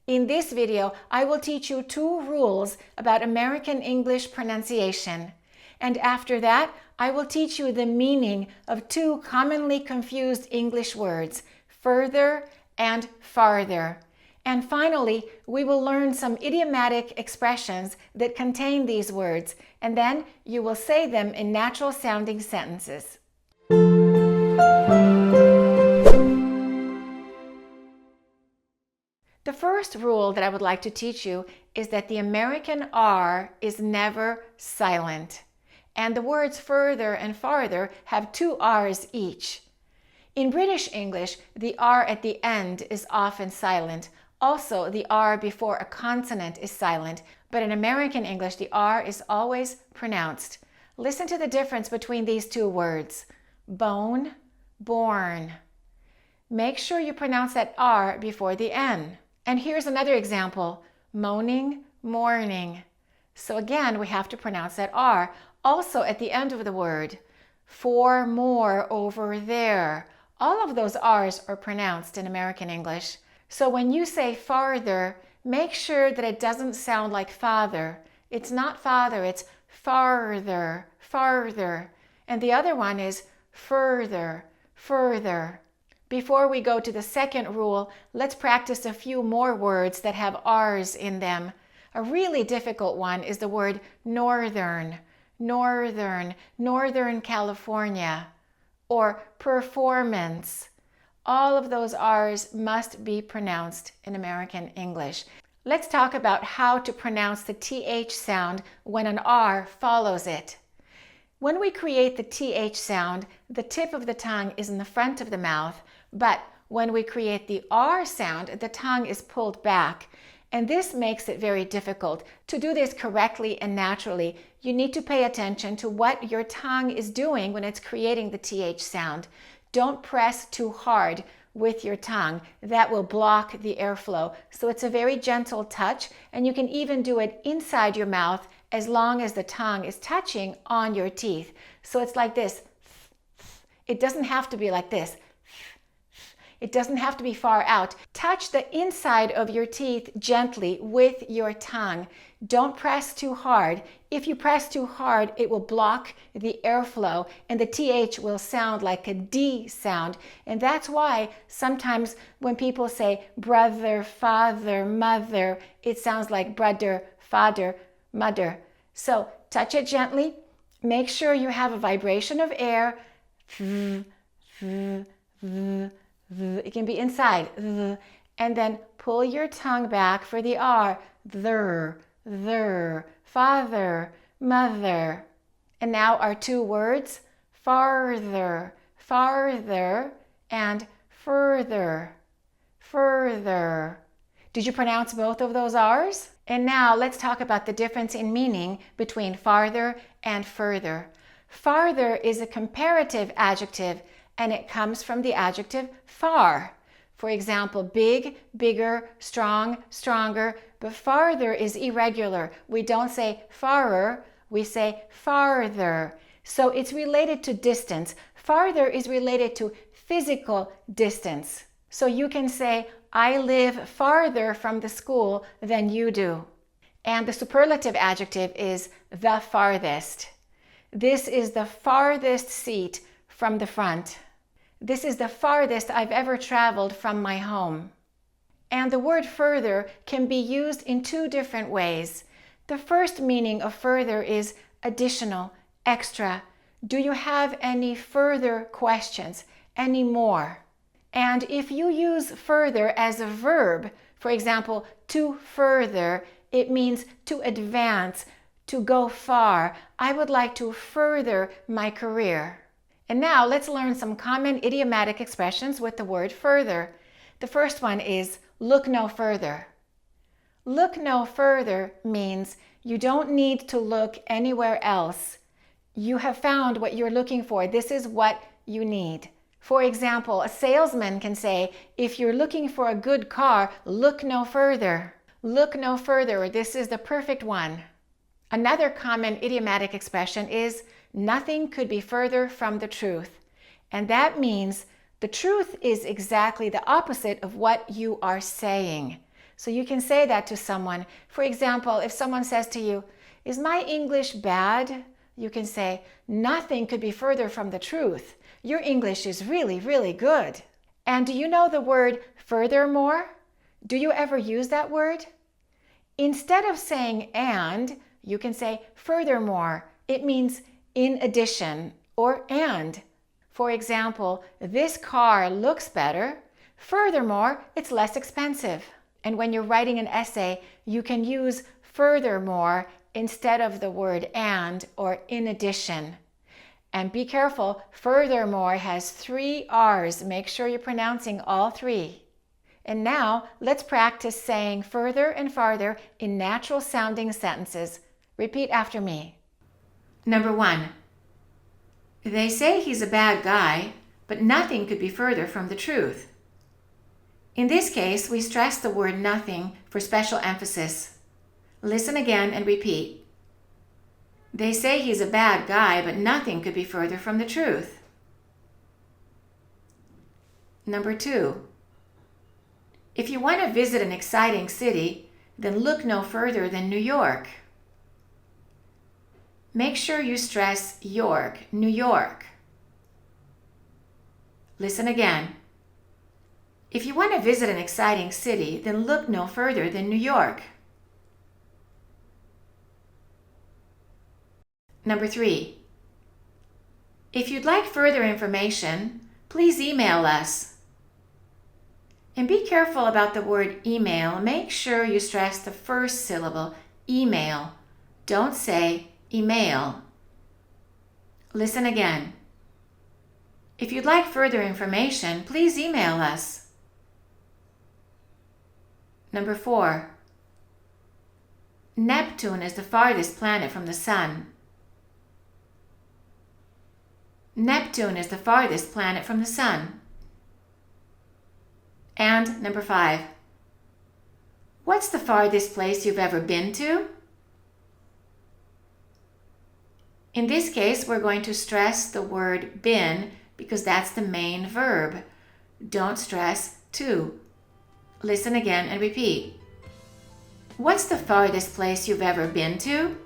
In this video, I will teach you 2 rules about American English pronunciation. And after that, I will teach you the meaning of 2 commonly confused English words, further and farther. And finally, we will learn some idiomatic expressions that contain these words, and then you will say them in natural sounding sentences. The first rule that I would like to teach you is that the American R is never silent. And the words further and farther have 2 R's each. In British English, the R at the end is often silent. Also, the R before a consonant is silent, but in American English, the R is always pronounced. Listen to the difference between these 2 words. Bone, born. Make sure you pronounce that R before the N. And here's another example, moaning, morning. So again, we have to pronounce that R. Also at the end of the word, for more over there. All of those R's are pronounced in American English. So when you say farther, make sure that it doesn't sound like father. It's not father, it's farther, farther. And the other one is further, further. Before we go to the second rule, let's practice a few more words that have R's in them. A really difficult one is the word northern, northern, Northern California, or performance. All of those R's must be pronounced in American English. Let's talk about how to pronounce the TH sound when an R follows it. When we create the TH sound, the tip of the tongue is in the front of the mouth, but when we create the R sound, the tongue is pulled back. And this makes it very difficult. To do this correctly and naturally, you need to pay attention to what your tongue is doing when it's creating the TH sound. Don't press too hard with your tongue. That will block the airflow. So it's a very gentle touch, and you can even do it inside your mouth as long as the tongue is touching on your teeth. So it's like this. It doesn't have to be like this. It doesn't have to be far out. Touch the inside of your teeth gently with your tongue. Don't press too hard. If you press too hard, it will block the airflow and the TH will sound like a D sound. And that's why sometimes when people say brother, father, mother, it sounds like brother, father, mother. So touch it gently. Make sure you have a vibration of air. It can be inside, and then pull your tongue back for the R, there, father, mother. And now our 2 words, farther, farther, and further, further. Did you pronounce both of those R's? And now let's talk about the difference in meaning between farther and further. Farther is a comparative adjective, and it comes from the adjective far. For example, big, bigger, strong, stronger, but farther is irregular. We don't say farer, we say farther. So it's related to distance. Farther is related to physical distance. So you can say, I live farther from the school than you do. And the superlative adjective is the farthest. This is the farthest seat from the front. This is the farthest I've ever traveled from my home. And the word further can be used in 2 different ways. The first meaning of further is additional, extra. Do you have any further questions? Any more? And if you use further as a verb, for example, to further, it means to advance, to go far. I would like to further my career. And now let's learn some common idiomatic expressions with the word further. The first one is look no further. Look no further means you don't need to look anywhere else. You have found what you're looking for. This is what you need. For example, a salesman can say, if you're looking for a good car, look no further. Look no further. This is the perfect one. Another common idiomatic expression is nothing could be further from the truth. And that means the truth is exactly the opposite of what you are saying. So you can say that to someone. For example, if someone says to you, "Is my English bad?" You can say, "Nothing could be further from the truth. Your English is really, really good." And do you know the word furthermore? Do you ever use that word? Instead of saying and, you can say furthermore. It means in addition or and. For example, this car looks better. Furthermore, it's less expensive. And when you're writing an essay, you can use furthermore instead of the word and or in addition. And be careful, furthermore has 3 R's. Make sure you're pronouncing all 3. And now let's practice saying further and farther in natural sounding sentences. Repeat after me. Number 1. They say he's a bad guy, but nothing could be further from the truth. In this case, we stress the word nothing for special emphasis. Listen again and repeat. They say he's a bad guy, but nothing could be further from the truth. Number 2. If you want to visit an exciting city, then look no further than New York. Make sure you stress York, New York. Listen again. If you want to visit an exciting city, then look no further than New York. Number 3. If you'd like further information, please email us. And be careful about the word email. Make sure you stress the first syllable, email. Don't say email. Listen again. If you'd like further information, please email us. Number 4. Neptune is the farthest planet from the Sun. Neptune is the farthest planet from the Sun. And number 5. What's the farthest place you've ever been to? In this case, we're going to stress the word been because that's the main verb. Don't stress to. Listen again and repeat. What's the farthest place you've ever been to?